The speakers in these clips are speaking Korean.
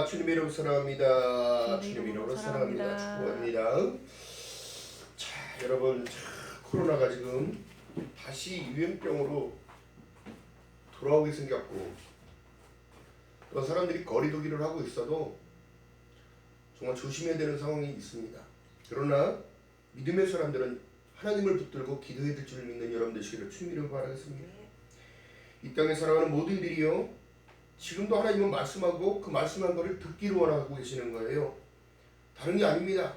주님의 이름으로 사랑합니다. 주님의 이름으로 사랑합니다. 축복합니다. 자, 여러분, 코로나가 지금 다시 유행병으로 돌아오게 생겼고, 또 사람들이 거리두기를 하고 있어도 정말 조심해야 되는 상황이 있습니다. 그러나 믿음의 사람들은 하나님을 붙들고 기도해야 될 줄 믿는 여러분 되시기를 주님으로 바라겠습니다. 이 땅에 살아가는 모든 이들이요, 지금도 하나님은 말씀하고 그 말씀한 것을 듣기로 원하고 계시는 거예요. 다른 게 아닙니다.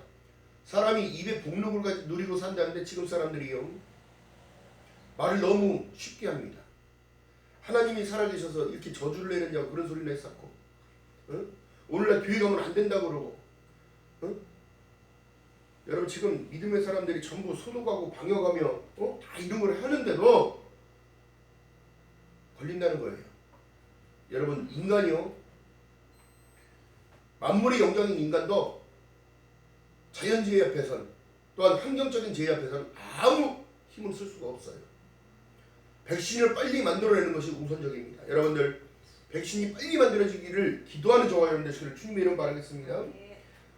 사람이 입에 복록을 누리고 산다는데 지금 사람들이요, 말을 너무 쉽게 합니다. 하나님이 살아계셔서 이렇게 저주를 내느냐고 그런 소리를 했었고, 오늘날 교회 가면 안 된다고 그러고, 여러분 지금 믿음의 사람들이 전부 소독하고 방역하며 다 이런 걸 하는데도 걸린다는 거예요. 여러분, 인간이요, 만물의 영장인 인간도 자연재해 앞에선, 또한 환경적인 재해 앞에선 아무 힘을 쓸 수가 없어요. 백신을 빨리 만들어내는 것이 우선적입니다. 여러분들, 백신이 빨리 만들어지기를 기도하는 저와 여러분 되시기를 주님의 이름 바라겠습니다.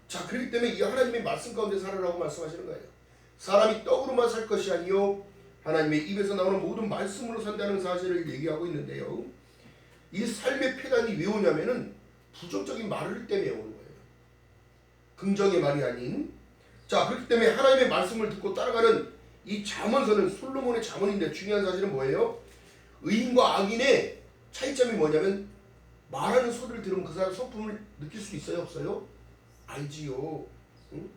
자, 그렇기 때문에 이 하나님의 말씀 가운데 살아라고 말씀하시는 거예요. 사람이 떡으로만 살 것이 아니요 하나님의 입에서 나오는 모든 말씀으로 산다는 사실을 얘기하고 있는데요, 이 삶의 폐단이 왜 오냐면은 부정적인 말을 때문에 오는 거예요. 긍정의 말이 아닌. 자, 그렇기 때문에 하나님의 말씀을 듣고 따라가는 이 잠언서는 솔로몬의 잠언인데, 중요한 사실은 뭐예요? 의인과 악인의 차이점이 뭐냐면, 말하는 소리를 들으면 그 사람 성품을 느낄 수 있어요, 없어요? 알지요. 응?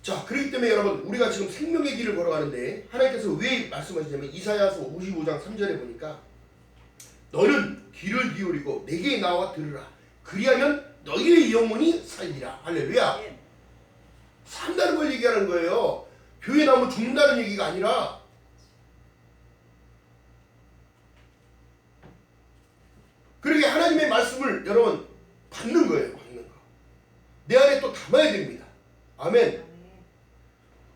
자, 그렇기 때문에 여러분, 우리가 지금 생명의 길을 걸어가는데 하나님께서 왜 말씀하시냐면, 이사야서 55장 3절에 보니까 너는 귀를 기울이고 내게 나와 들으라. 그리하면 너희의 영혼이 살리라. 할렐루야. 산다는 걸 얘기하는 거예요. 교회 나오면 죽는다는 얘기가 아니라, 그러게 하나님의 말씀을 여러분 받는 거예요. 받는 거. 내 안에 또 담아야 됩니다. 아멘.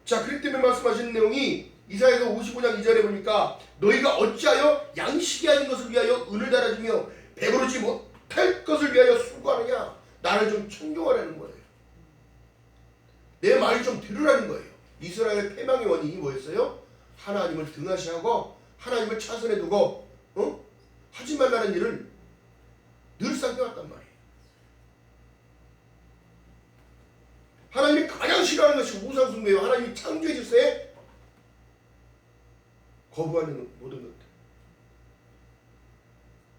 자, 그렇기 때문에 말씀하시는 내용이 이사야서 55장 2절에 보니까 너희가 어찌하여 양식이 아닌 것을 위하여 은을 달아주며 배부르지 못할 것을 위하여 수고하느냐. 나를 좀 청종하라는 거예요. 내 말을 좀 들으라는 거예요. 이스라엘 패망의 원인이 뭐였어요? 하나님을 등하시하고 하나님을 차선에 두고 하지 말라는 일을 늘상 해왔단 말이에요. 하나님이 가장 싫어하는 것이 우상숭배예요. 하나님이 창조해 주세요. 거부하는 모든 것들.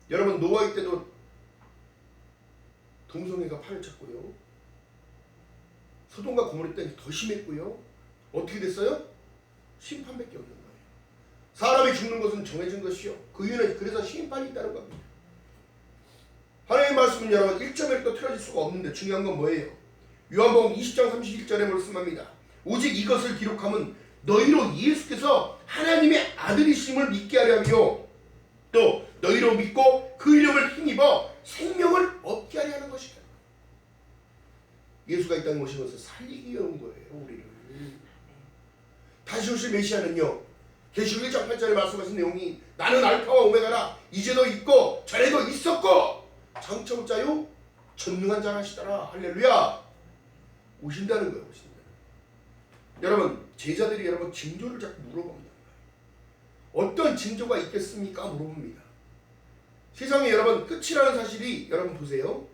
여러분, 노아의 때도 동성애가 판을 쳤고요. 소돔과 고모라 때는 더 심했고요. 어떻게 됐어요? 심판밖에 없는 거예요. 사람이 죽는 것은 정해진 것이요, 그 이유는 그래서 심판이 있다는 겁니다. 하나님의 말씀은 여러분 1.1도 틀어질 수가 없는데, 중요한 건 뭐예요? 요한복음 20장 31절에 말씀합니다. 오직 이것을 기록하면 너희로 예수께서 하나님의 아들이심을 믿게 하려 하며, 또 너희로 믿고 그 이름을 힘입어 생명을 얻게 하려 하는 것이다. 예수가 이 땅에 오신 것을 살리기 위해 온 거예요, 우리를. 다시 오실 메시아는요, 계시록 1장 8절에 말씀하신 내용이 나는 알파와 오메가라, 이제도 있고 전에도 있었고 장차올자요 전능한 자라 하시더라. 할렐루야. 오신다는 거예요. 오신다는 거예요. 여러분, 제자들이 여러분 징조를 자꾸 물어봅니다. 어떤 징조가 있겠습니까? 물어봅니다. 세상에 여러분 끝이라는 사실이, 여러분 보세요,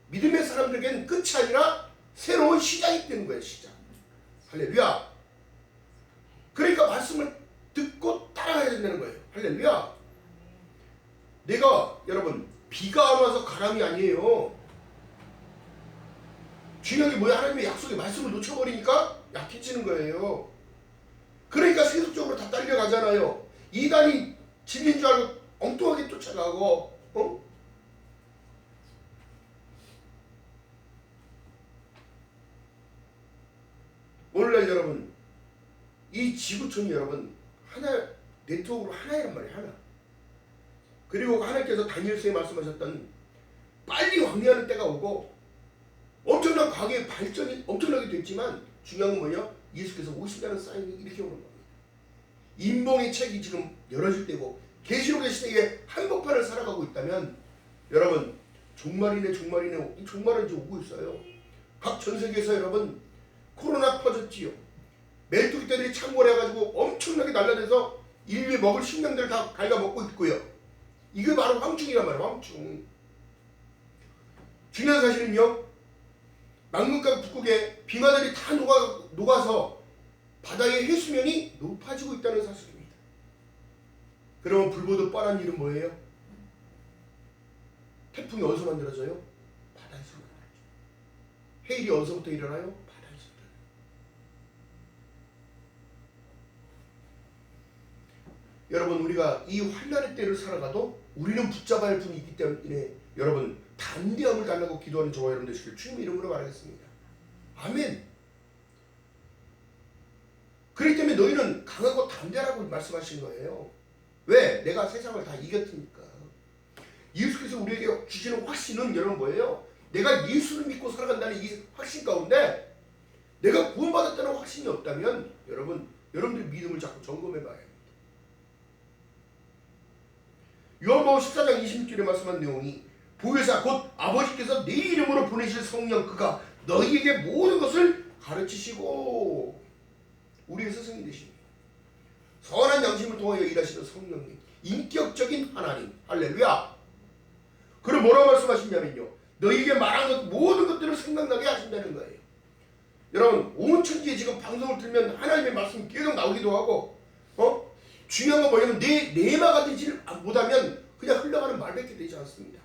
믿음의 사람들에게는 끝이 아니라 새로운 시작이 되는 거예요. 시작. 할렐루야. 그러니까 말씀을 듣고 따라가야 된다는 거예요. 할렐루야. 내가 여러분 비가 안 와서 가람이 아니에요. 중요한 게 뭐야? 하나님의 약속의 말씀을 놓쳐버리니까 약해지는 거예요. 그러니까 세속적으로 다 딸려가잖아요. 이단이 진리인 줄 알고 엉뚱하게 쫓아가고, 오늘날 여러분 이 지구촌이 여러분 하나, 네트워크로 하나란 말이에요. 하나. 그리고 하나님께서 다니엘서에 말씀하셨던 빨리 왕래하는 때가 오고 엄청난 과학의 발전이 엄청나게 됐지만, 중요한 건 뭐냐? 예수께서 오신다는 사인이 이렇게 오는 겁니다. 인봉의 책이 지금 열어질 때고 계시록의 시대에 한복판을 살아가고 있다면, 여러분 종말이네. 이 종말은 이제 오고 있어요. 각 전 세계에서 여러분 코로나 퍼졌지요. 메뚜기 떼들이 창궐해가지고 엄청나게 날라대서 인류의 먹을 식량들을 다 갉아먹고 있고요. 이게 바로 황충이란 말이에요. 황충. 중요한 사실은요, 남극과 북극의 빙하들이 다 녹아서 바다의 해수면이 높아지고 있다는 사실입니다. 그러면 불보듯 뻔한 일은 뭐예요? 태풍이 어디서 만들어져요? 바다에서 만들어져요. 해일이 어디서부터 일어나요? 바다에서 일어나요. 여러분, 우리가 이 환난의 때를 살아가도 우리는 붙잡아야 할 분이 있기 때문에 여러분 담대함을 달라고 기도하는 저와 여러분 되시길 주님의 이름으로 말하겠습니다. 아멘. 그렇기 때문에 너희는 강하고 담대라고 말씀하신 거예요. 왜? 내가 세상을 다 이겼으니까. 예수께서 우리에게 주시는 확신은 여러분 뭐예요? 내가 예수를 믿고 살아간다는 이 확신 가운데 내가 구원받았다는 확신이 없다면 여러분들의 믿음을 자꾸 점검해 봐야 합니다. 요한복음 14장 26절에 말씀한 내용이 보혜사 곧 아버지께서 내 이름으로 보내실 성령 그가 너희에게 모든 것을 가르치시고 우리의 스승이 되십니다. 선한 양심을 통하여 일하시는 성령님, 인격적인 하나님, 할렐루야. 그럼 뭐라고 말씀하시냐면요, 너희에게 말한 모든 것들을 생각나게 하신다는 거예요. 여러분, 온 천지에 지금 방송을 들면 하나님의 말씀이 계속 나오기도 하고, 중요한 건 뭐냐면 내 마가 되지 못하면 그냥 흘러가는 말밖에 되지 않습니다.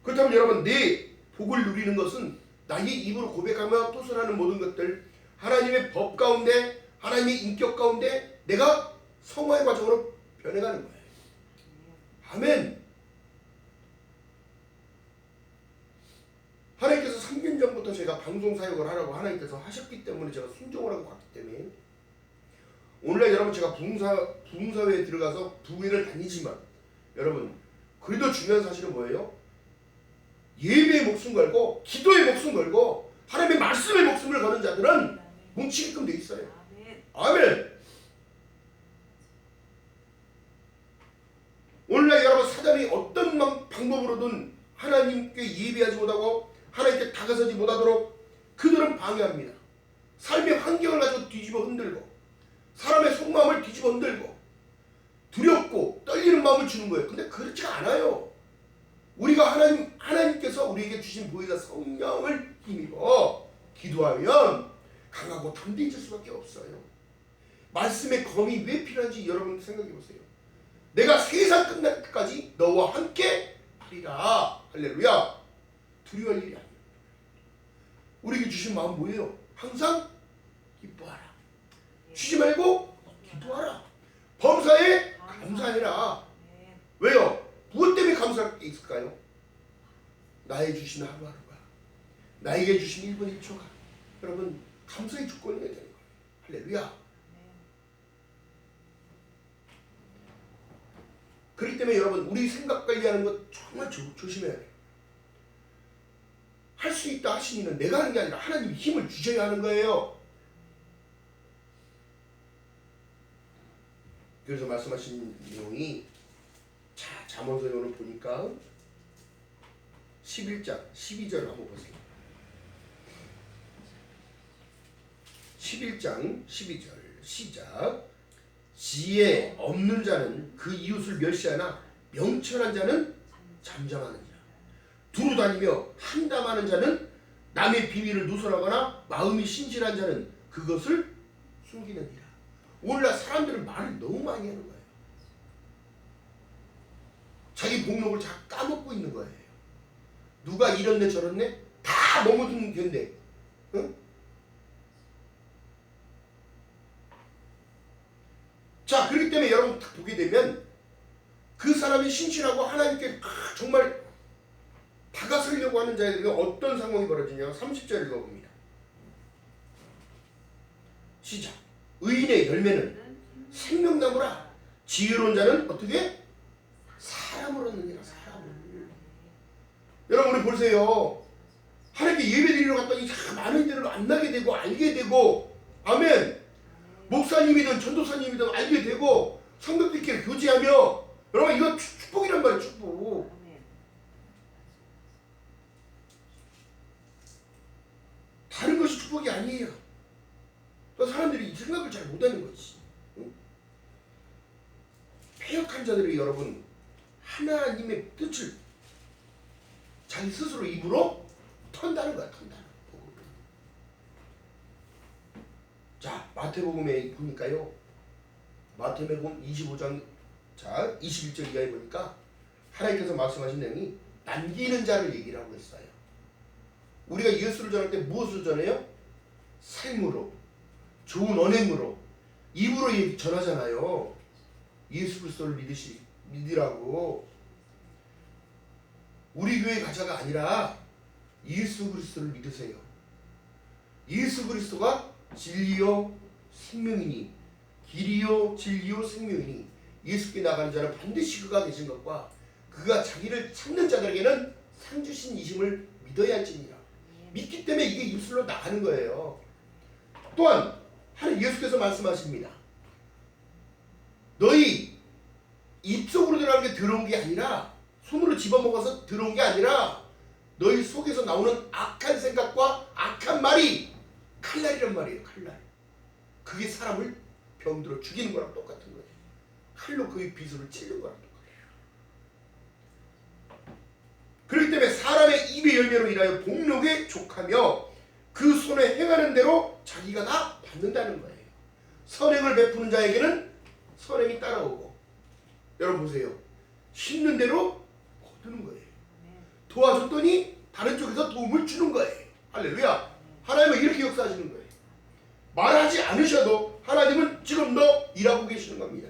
그렇다면 여러분, 내 복을 누리는 것은 나의 입으로 고백하며 토설하는 모든 것들, 하나님의 법 가운데, 하나님의 인격 가운데 내가 성화의 과정으로 변해가는 거예요. 아멘. 하나님께서 3년 전부터 제가 방송 사역을 하라고 하나님께서 하셨기 때문에 제가 순종을 하고 갔기 때문에 오늘날 여러분 제가 부흥사회에 들어가서 부흥회를 다니지만 여러분 그래도 중요한 사실은 뭐예요? 예배의 목숨 걸고 기도의 목숨 걸고 하나님의 말씀의 목숨을 거는 자들은 뭉치게끔 돼 있어요. 아멘. 오늘날 여러분 사단이 어떤 방법으로든 하나님께 예배하지 못하고 하나님께 다가서지 못하도록 그들은 방해합니다. 삶의 환경을 가지고 뒤집어 흔들고 사람의 속마음을 뒤집어 흔들고 두렵고 떨리는 마음을 주는 거예요. 근데 그렇지 않아요. 우리가 하나님께서 우리에게 주신 보혜사 성령을 힘입어 기도하면 강하고 담대해질 수밖에 없어요. 말씀의 검이 왜 필요한지 여러분 생각해 보세요. 내가 세상 끝날 때까지 너와 함께 하리라. 할렐루야. 두려워할 일이 아니에요. 우리에게 주신 마음 뭐예요? 항상 기뻐하라. 쉬지 말고 기도하라. 범사에 감사해라. 왜요? 무엇 때문에 감사할 게 있을까요? 나의 주신 하루하루가, 나에게 주신 1분 1초가 여러분 감사의 주권이 되는 거예요. 할렐루야. 그렇기 때문에 여러분 우리 생각 관리하는 것 정말 조심해야 돼요. 할 수 있다 하신 이는 내가 하는 게 아니라 하나님이 힘을 주셔야 하는 거예요. 그래서 말씀하신 내용이 잠언서에 오늘 보니까 11장 12절 한번 보세요. 11장 12절 시작. 지혜 없는 자는 그 이웃을 멸시하나 명철한 자는 잠잠하는 자. 두루 다니며 한담하는 자는 남의 비밀을 누설하거나 마음이 신실한 자는 그것을 숨기느니라. 오늘날 사람들은 말을 너무 많이 하는 거예요. 자기 목록을 다 까먹고 있는 거예요. 누가 이렇네 저렇네 다 머무든 견데. 응? 자, 그렇기 때문에 여러분 딱 보게 되면 그 사람이 신실하고 하나님께 정말 다가서려고 하는 자에게 어떤 상황이 벌어지냐. 30절 읽어봅니다. 시작. 의인의 열매는 생명나무라. 지혜로운 자는 어떻게? 사람을 얻느니라. 사람을. 여러분 우리 보세요. 하나님께 예배드리러 갔더니 많은 데를 만나게 되고 알게 되고 아멘. 목사님이든 전도사님이든 알게 되고 성도들끼리 교제하며 여러분 이거 축복이란 말이에요. 축복. 게 아니에요. 또 사람들이 이 생각을 잘 못하는 거지. 응? 패역한 자들이 여러분 하나님의 뜻을 자기 스스로 입으로 턴다는 거야. 턴다는 거야. 자, 마태복음에 보니까요. 마태복음 25장 자 21절 이하에 보니까 하나님께서 말씀하신 내용이 남기는 자를 얘기를 하고 있어요. 우리가 예수를 전할 때 무엇을 전해요? 삶으로, 좋은 언행으로, 입으로 전하잖아요. 예수 그리스도를 믿으라고. 우리 교회 가자가 아니라 예수 그리스도를 믿으세요. 예수 그리스도가 진리요 생명이니, 길이요 진리요 생명이니, 예수께 나가는 자는 반드시 그가 되신 것과 그가 자기를 찾는 자들에게는 상 주신 이심을 믿어야 할지니라. 믿기 때문에 이게 입술로 나가는 거예요. 또한 하나님 예수께서 말씀하십니다. 너희 입속으로 들어가는 게 들어온 게 아니라, 손으로 집어먹어서 들어온 게 아니라 너희 속에서 나오는 악한 생각과 악한 말이 칼날이란 말이에요. 칼날. 그게 사람을 병들어 죽이는 거랑 똑같은 거예요. 칼로 그의 비수를 찌르는 거랑 똑같아요. 그렇기 때문에 사람의 입의 열매로 인하여 복록에 족하며 그 손에 행하는 대로 자기가 다 받는다는 거예요. 선행을 베푸는 자에게는 선행이 따라오고, 여러분 보세요. 심는 대로 거두는 거예요. 도와줬더니 다른 쪽에서 도움을 주는 거예요. 할렐루야. 하나님은 이렇게 역사하시는 거예요. 말하지 않으셔도 하나님은 지금도 일하고 계시는 겁니다.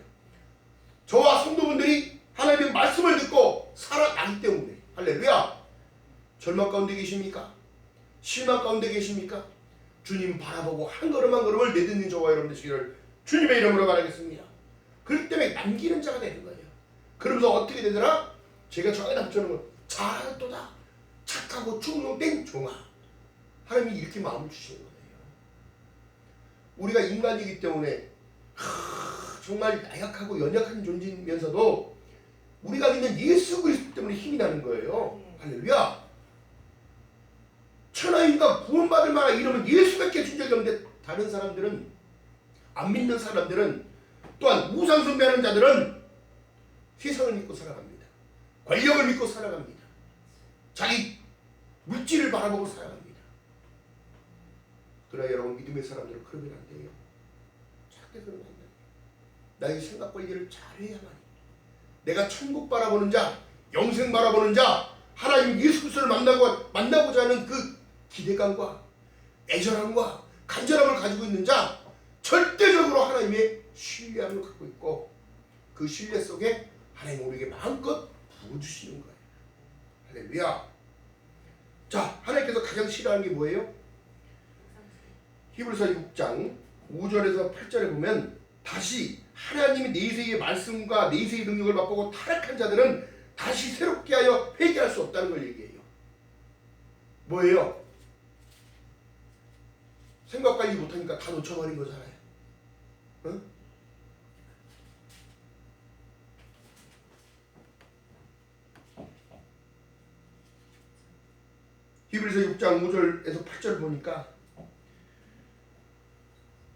저와 성도분들이 하나님의 말씀을 듣고 살아나기 때문에. 할렐루야. 절망 가운데 계십니까? 실망 가운데 계십니까? 주님 바라보고 한 걸음 한 걸음을 내딛는 저와 여러분 되시기를 주님의 이름으로 바라겠습니다. 그렇기 때문에 남기는 자가 되는 거예요. 그러면서 어떻게 되더라? 제가 저에게 답주는 건 잘하였도다. 착하고 충성된 종아. 하나님이 이렇게 마음을 주시는 거예요. 우리가 인간이기 때문에 정말 나약하고 연약한 존재이면서도 우리가 믿는 예수 그리스도 때문에 힘이 나는 거예요. 할렐루야. 천하인과 구원받을 만한 이름은 예수밖에 준 적이 없는데, 다른 사람들은, 안 믿는 사람들은, 또한 우상 숭배하는 자들은 세상을 믿고 살아갑니다. 권력을 믿고 살아갑니다. 자기 물질을 바라보고 살아갑니다. 그러나 여러분, 믿음의 사람들은 그러면 안 돼요. 절대 그러면 안 돼요. 나의 생각 관리를 잘해야만. 내가 천국 바라보는 자, 영생 바라보는 자, 하나님 예수 그리스도를 만나고자 하는 그 기대감과 애절함과 간절함을 가지고 있는 자, 절대적으로 하나님의 신뢰함을 갖고 있고, 그 신뢰 속에 하나님 우리에게 마음껏 부어주시는 거예요. 할렐루야. 자, 하나님께서 가장 싫어하는 게 뭐예요? 히브리서 6장 5절에서 8절에 보면 다시 하나님이 내세의 말씀과 내세의 능력을 맛보고 타락한 자들은 다시 새롭게 하여 회개할 수 없다는 걸 얘기해요. 뭐예요? 생각 관리 못하니까 다 놓쳐버린 거잖아요. 응? 히브리서 6장 5절에서 8절 보니까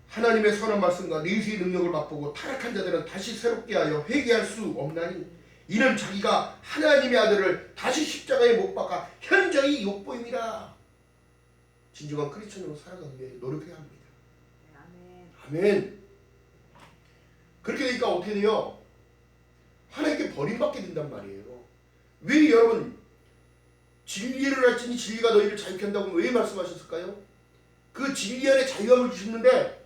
하나님의 선한 말씀과 내세의 능력을 맛보고 타락한 자들은 다시 새롭게 하여 회개할 수 없나니, 이는 자기가 하나님의 아들을 다시 십자가에 못 박아 현저히 욕보임이라. 진정한 크리스천으로 살아가기 위해 노력해야 합니다. 아멘. 그렇게 되니까 어떻게 돼요? 하나님께 버림받게 된단 말이에요. 왜 여러분 진리를 할지니 진리가 너희를 자유케 한다고 왜 말씀하셨을까요? 그 진리 안에 자유함을 주셨는데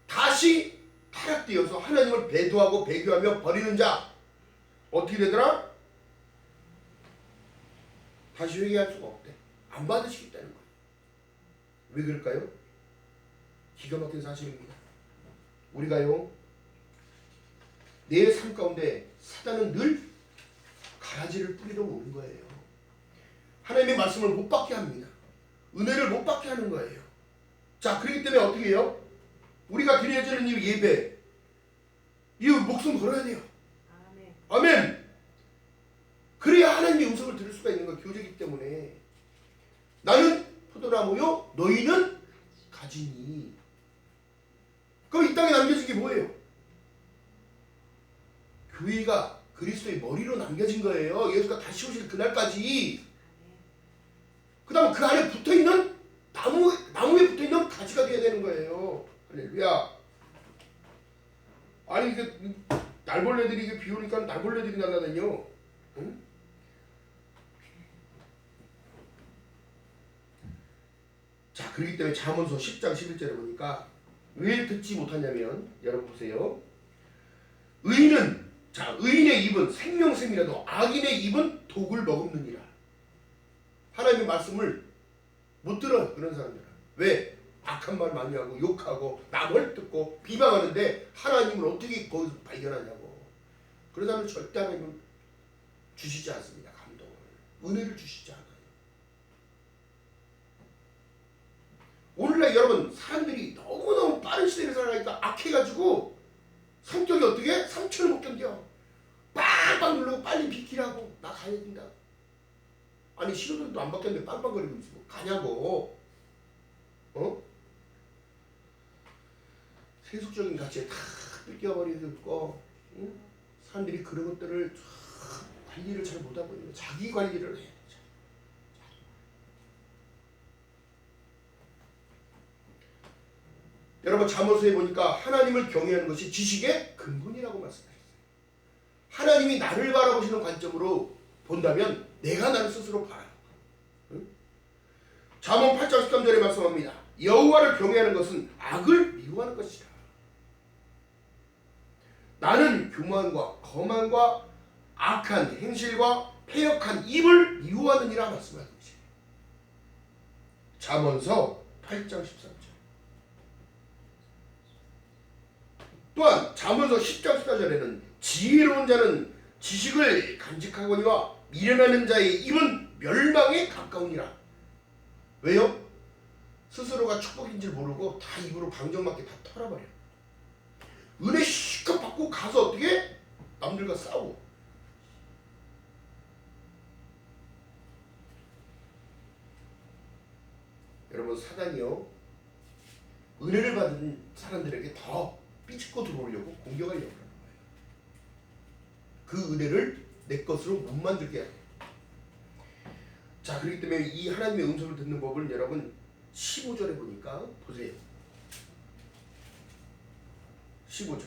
다시 타락되어서 하나님을 배도하고 배교하며 버리는 자 어떻게 되더라? 다시 회개할 수가 없대. 안 받으시겠다는 거예요. 왜 그럴까요? 기가 막힌 사실입니다. 우리가요, 내 삶 가운데 사단은 늘 가라지를 뿌리러 오는 거예요. 하나님의 말씀을 못 받게 합니다. 은혜를 못 받게 하는 거예요. 자, 그렇기 때문에 어떻게 해요? 우리가 드려지는 이 예배, 이 목숨 걸어야 돼요. 아멘. 아멘. 그래야 하나님의 음성을 들을 수가 있는 거예요. 교제이기 때문에. 나는 포도나무요, 너희는 가지니. 그럼 이 땅에 남겨진 게 뭐예요? 교회가 그리스도의 머리로 남겨진 거예요. 예수가 다시 오실 그날까지. 그 다음 그 안에 붙어있는 나무에 붙어있는 가지가 돼야 되는 거예요. 할렐루야. 아니 이게 날벌레들이 이게 비 오니까 날벌레들이 날아다녀. 응? 자, 그렇기 때문에 잠언서 10장 11절에 보니까 왜 듣지 못하냐면, 여러분 보세요. 의인의 입은 생명샘이라도 악인의 입은 독을 머금느니라. 하나님의 말씀을 못 들어요, 그런 사람들은. 왜? 악한 말 많이 하고 욕하고 남을 듣고 비방하는데 하나님을 어떻게 거기서 발견하냐고. 그런 사람은 절대 하나님은 주시지 않습니다. 감동을, 은혜를 주시지 않아요. 오늘날 여러분 사람들이 너무너무 빠른 시대를 살아가니까 악해가지고 성격이 어떻게? 3초를 못 견뎌. 빵빵 누르고 빨리 비키라고. 나 가야 된다. 아니 신호등도 안 바뀌었는데 빵빵거리고 있어. 가냐고. 세속적인 가치에 다 뺏겨버리고, 응? 사람들이 그런 것들을 관리를 잘 못하고 있는 거야. 자기 관리를 해. 여러분 잠언서에 보니까 하나님을 경외하는 것이 지식의 근본이라고 말씀하셨어요. 하나님이 나를 바라보시는 관점으로 본다면 내가 나를 스스로 바라요. 응? 잠언 8장 13절에 말씀합니다. 여호와를 경외하는 것은 악을 미워하는 것이라. 나는 교만과 거만과 악한 행실과 패역한 입을 미워하느니라 말씀하는 것이에요. 잠언서 8장 13절. 또한 잠언서 10장 14절에는 지혜로운 자는 지식을 간직하거니와 미련하는 자의 입은 멸망에 가까우니라. 왜요? 스스로가 축복인 줄 모르고 다 입으로 방정맞게 다 털어버려. 은혜 실컷 받고 가서 어떻게? 남들과 싸우고. 여러분 사단이요, 은혜를 받은 사람들에게 더 삐집고 들어오려고 공격하려고 하는 거예요. 그 은혜를 내 것으로 못 만들게 해요. 자, 그렇기 때문에 이 하나님의 음성을 듣는 법을 여러분 15절에 보니까 보세요. 15절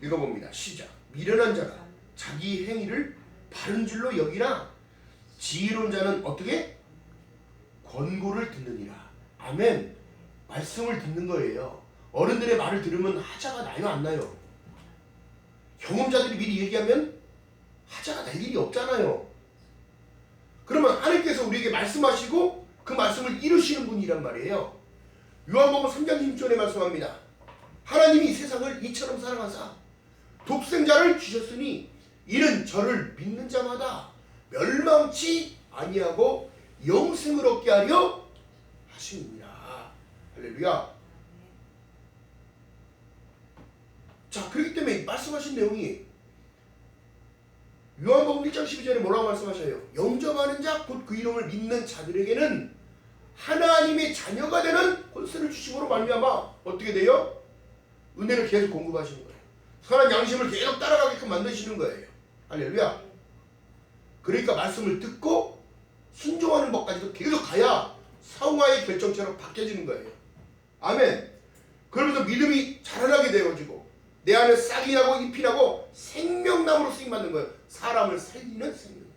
읽어봅니다. 시작. 미련한 자가 자기 행위를 바른 줄로 여기나 지혜로운 자는 어떻게? 권고를 듣느니라. 아멘. 말씀을 듣는 거예요. 어른들의 말을 들으면 하자가 나요, 안 나요? 경험자들이 미리 얘기하면 하자가 날 일이 없잖아요. 그러면 하나님께서 우리에게 말씀하시고 그 말씀을 이루시는 분이란 말이에요. 요한복음 3장 16절에 말씀합니다. 하나님이 세상을 이처럼 사랑하사 독생자를 주셨으니 이는 저를 믿는 자마다 멸망치 아니하고 영생을 얻게 하려 하심이니라. 할렐루야. 자, 그렇기 때문에 말씀하신 내용이 요한복음 1장 12절에 뭐라고 말씀하셔요? 영접하는 자 곧 그 이름을 믿는 자들에게는 하나님의 자녀가 되는 권세를 주심으로 말미암아 어떻게 돼요? 은혜를 계속 공급하시는 거예요. 선한 양심을 계속 따라가게끔 만드시는 거예요. 할렐루야. 그러니까 말씀을 듣고 순종하는 법까지도 계속 가야 성화의 결정체로 바뀌어지는 거예요. 아멘. 그러면서 믿음이 자라나게 되어지고 내 안에 싹이 나고 잎이 나고 생명나무로 쓰임받는 거예요. 사람을 살리는 생명나무.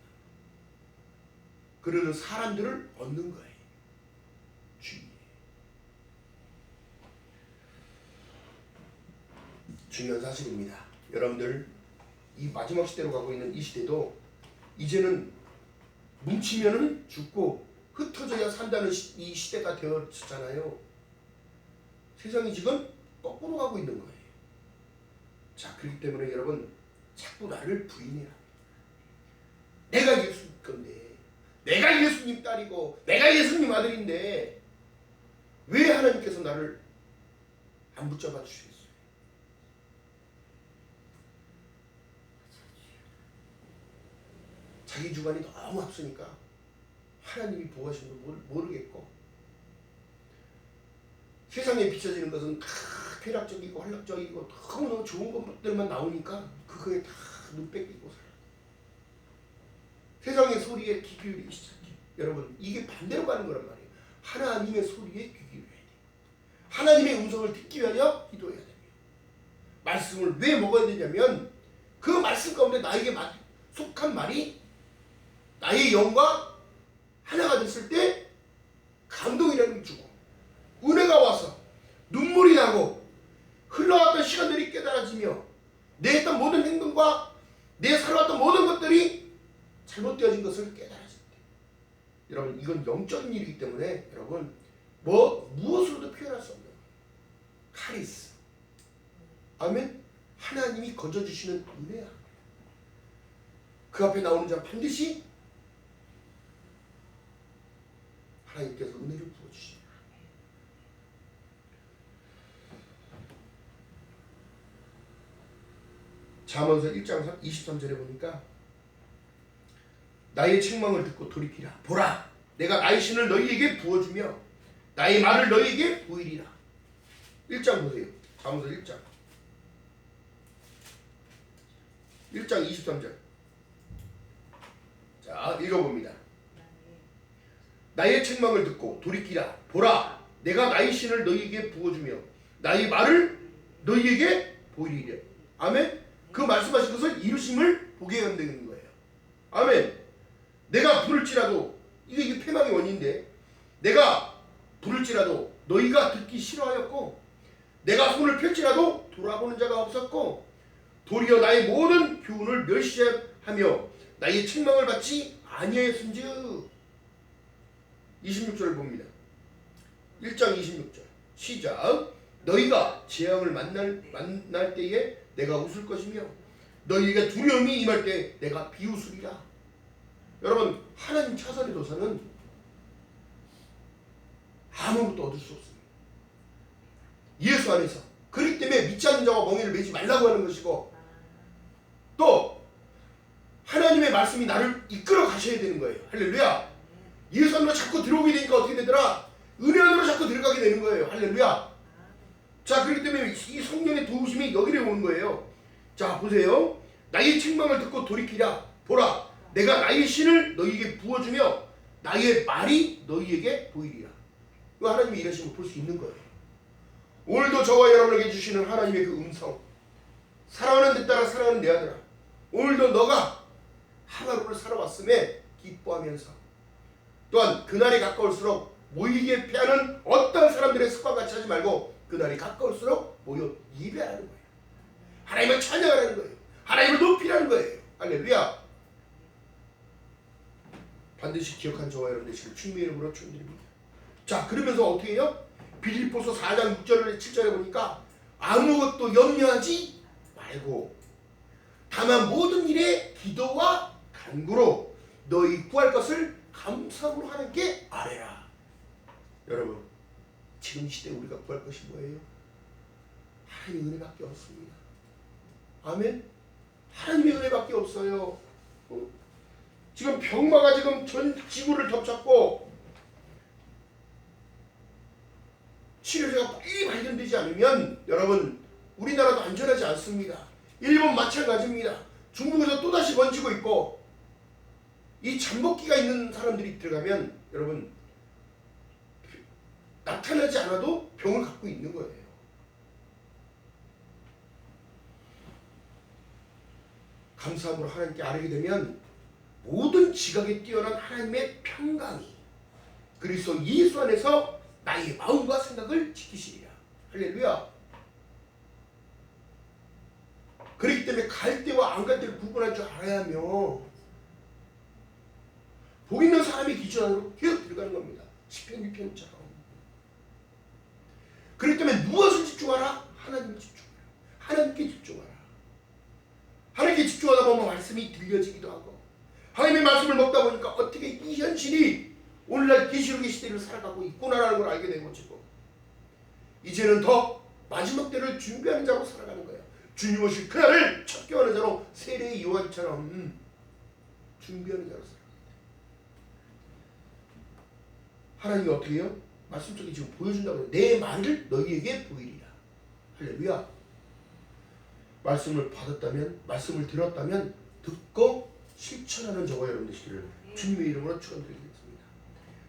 그러는 사람들을 얻는 거예요. 중요한 사실입니다. 여러분들 이 마지막 시대로 가고 있는 이 시대도 이제는 뭉치면은 죽고 흩어져야 산다는 이 시대가 되었잖아요. 세상이 지금 거꾸로 가고 있는 거예요. 자, 그렇기 때문에 여러분 자꾸 나를 부인해라. 내가 예수님 건데, 내가 예수님 딸이고 내가 예수님 아들인데 왜 하나님께서 나를 안 붙잡아 주시겠어요? 자기 주관이 너무 앞서니까 하나님이 보호하시는 걸 모르겠고, 세상에 비춰지는 것은 다 쾌락적이고 활락적이고 너무너무 좋은 것들만 나오니까 그거에 다 눈 뺏기고 살아요. 세상의 소리에 귀 기울이기 시작해. 여러분, 이게 반대로 가는 거란 말이에요. 하나님의 소리에 귀 기울여야 돼요. 하나님의 음성을 듣기 위하여 기도해야 됩니다. 말씀을 왜 먹어야 되냐면 그 말씀 가운데 나에게 속한 말이 나의 영과 하나가 됐을 때 감동이라는 게 주고 은혜가 와서 눈물이 나고 흘러왔던 시간들이 깨달아지며 내 했던 모든 행동과 내 살아왔던 모든 것들이 잘못되어진 것을 깨달아질 때, 여러분 이건 영적인 일이기 때문에 여러분 무엇으로도 표현할 수 없는 카리스, 아멘. 하나님이 건져주시는 은혜야. 그 앞에 나오는 자 반드시 하나님께서 은혜를 부어주십니다. 잠언서 1장 23절에 보니까 나의 책망을 듣고 돌이키라. 보라, 내가 나의 신을 너희에게 부어주며 나의 말을 너희에게 보이리라. 1장 보세요. 잠언서 1장 23절. 자, 읽어봅니다. 나의 책망을 듣고 돌이키라. 보라, 내가 나의 신을 너희에게 부어주며 나의 말을 너희에게 보이리라. 아멘. 그 말씀하신 것을 이루심을 보게 한다는 거예요. 아멘. 내가 부를지라도, 이게 패망의 원인인데, 내가 부를지라도 너희가 듣기 싫어하였고, 내가 손을 펼지라도 돌아보는 자가 없었고, 도리어 나의 모든 교훈을 멸시하며 나의 책망을 받지 아니하였은즉. 26절을 봅니다. 1장 26절 시작. 너희가 재앙을 만날 때에 내가 웃을 것이며 너희에게 두려움이 임할 때 내가 비웃으리라. 여러분, 하나님 차선의 도서는 아무것도 얻을 수 없습니다. 예수 안에서. 그렇기 때문에 믿지 않는 자와 멍에를 매지 말라고 하는 것이고, 또 하나님의 말씀이 나를 이끌어 가셔야 되는 거예요. 할렐루야. 예수 안으로 자꾸 들어오게 되니까 어떻게 되더라? 은혜 안으로 자꾸 들어가게 되는 거예요. 할렐루야. 자, 그렇기 때문에 이 성령의 도우심이 여기로 오는 거예요. 자, 보세요. 나의 책망을 듣고 돌이키라. 보라, 내가 나의 신을 너희에게 부어주며 나의 말이 너희에게 보이리라. 이거 하나님이 이러시면 볼 수 있는 거예요. 오늘도 저와 여러분에게 주시는 하나님의 그 음성, 사랑하는 데 따라 사랑하는 내 아들아, 오늘도 너가 하나님을 살아왔음에 기뻐하면서, 또한 그날이 가까울수록 모이게 패하는 어떤 사람들의 습관같이 하지 말고 그날이 가까울수록 모여 예배하는 거예요. 하나님을 찬양하라는 거예요. 하나님을 높이라는 거예요. 할렐루야. 반드시 기억한 저와 여러분 되시길 주님의 이름으로 축원드립니다. 자, 그러면서 어떻게 해요? 빌립보서 4장 6절 7절에 보니까 아무것도 염려하지 말고 다만 모든 일에 기도와 간구로 너희 구할 것을 감사함으로 하나님께 아뢰라. 여러분, 지금 시대에 우리가 구할 것이 뭐예요? 하나님의 은혜밖에 없습니다. 아멘. 하나님의 은혜밖에 없어요. 지금 병마가 지금 전 지구를 덮쳤고 치료제가 빨리 발견되지 않으면 여러분, 우리나라도 안전하지 않습니다. 일본 마찬가지입니다. 중국에서 또다시 번지고 있고, 이 잠복기가 있는 사람들이 들어가면 여러분 나타나지 않아도 병을 갖고 있는 거예요. 감사함으로 하나님께 아뢰게 되면 모든 지각에 뛰어난 하나님의 평강이 그리스도 예수 안에서 나의 마음과 생각을 지키시리라. 할렐루야. 그렇기 때문에 갈 때와 안 갈 때를 구분할 줄 알아야 하며 복 있는 사람의 기준 안으로 계속 들어가는 겁니다. 시편 1편처럼. 그렇기 때문에 무엇을 집중하라? 하나님께 집중하라. 하나님께 집중하라. 하나님께 집중하다 보면 말씀이 들려지기도 하고, 하나님의 말씀을 먹다 보니까 어떻게 이 현실이 오늘날 계시록의 시대를 살아가고 있구나라는 걸 알게 되고, 이제는 더 마지막 때를 준비하는 자로 살아가는 거예요. 주님 오실 그날을 척결하는 자로 세례의 요한처럼 준비하는 자로 살아갑니다. 하나님이 어떻게 해요? 말씀 속에 지금 보여준다고 해요. 내 말을 너희에게 보이리라. 할렐루야. 말씀을 받았다면, 말씀을 들었다면 듣고 실천하는 저와 여러분 되시기를 주님의 이름으로 축원드리겠습니다.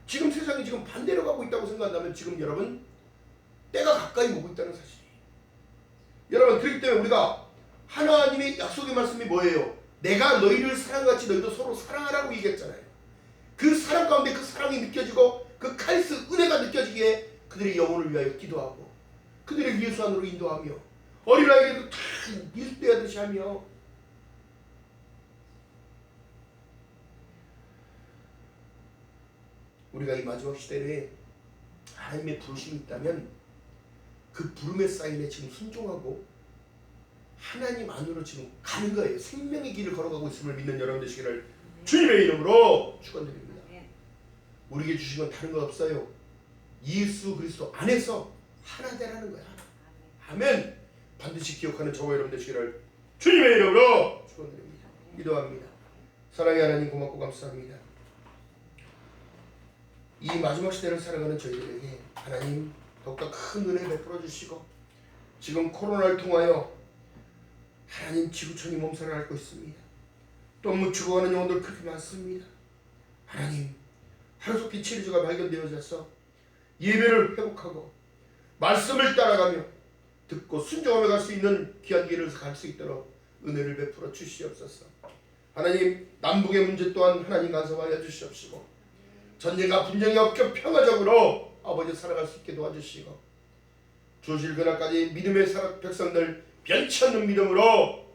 지금 세상이 지금 반대로 가고 있다고 생각한다면 지금 여러분 때가 가까이 오고 있다는 사실이에요. 여러분, 그렇기 때문에 우리가 하나님의 약속의 말씀이 뭐예요? 내가 너희를 사랑같이 너희도 서로 사랑하라고 얘기했잖아요. 그 사랑 가운데 그 사랑이 느껴지고 그 카리스 은혜가 느껴지기에 그들의 영혼을 위하여 기도하고 그들의 예수 안으로 인도하며 어린아이에게도 다 미숙되어야듯이 하며 우리가 이 마지막 시대에 하나님의 부르심이 있다면 그 부름의 사인에 지금 순종하고 하나님 안으로 지금 가는 거예요. 생명의 길을 걸어가고 있음을 믿는 여러분 되시기를 주님의 이름으로 축원드립니다. 우리에게 주신 건 다른 거 없어요. 예수 그리스도 안에서 하나 되라는 거야. 아멘. 반드시 기억하는 저와 여러분 되시기를 주님의 이름으로 축원드립니다. 기도합니다. 사랑의 하나님 고맙고 감사합니다. 이 마지막 시대를 살아가는 저희들에게 하나님 더욱더 큰 은혜 베풀어 주시고 지금 코로나를 통하여 하나님 지구촌이 몸살을 앓고 있습니다. 또 죽어가는 영혼들 그렇게 많습니다. 하나님 하루속히 치료제가 발견되어져서 예배를 회복하고 말씀을 따라가며 듣고 순종하며 갈 수 있는 귀한 길을 갈 수 있도록 은혜를 베풀어 주시옵소서. 하나님 남북의 문제 또한 하나님 간섭하여 주시옵시고 전쟁과 분쟁이 없게 평화적으로 아버지 살아갈 수 있게 도와주시고 주실 그날까지 믿음의 백성들 변치 않는 믿음으로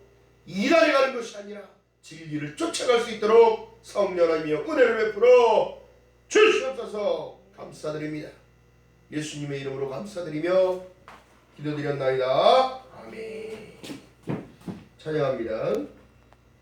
일하러 가는 것이 아니라 진리를 쫓아갈 수 있도록 성령 하나님이여 은혜를 베풀어 주시옵소서. 감사드립니다. 예수님의 이름으로 감사드리며 기도드렸나이다. 아멘. 찬양합니다.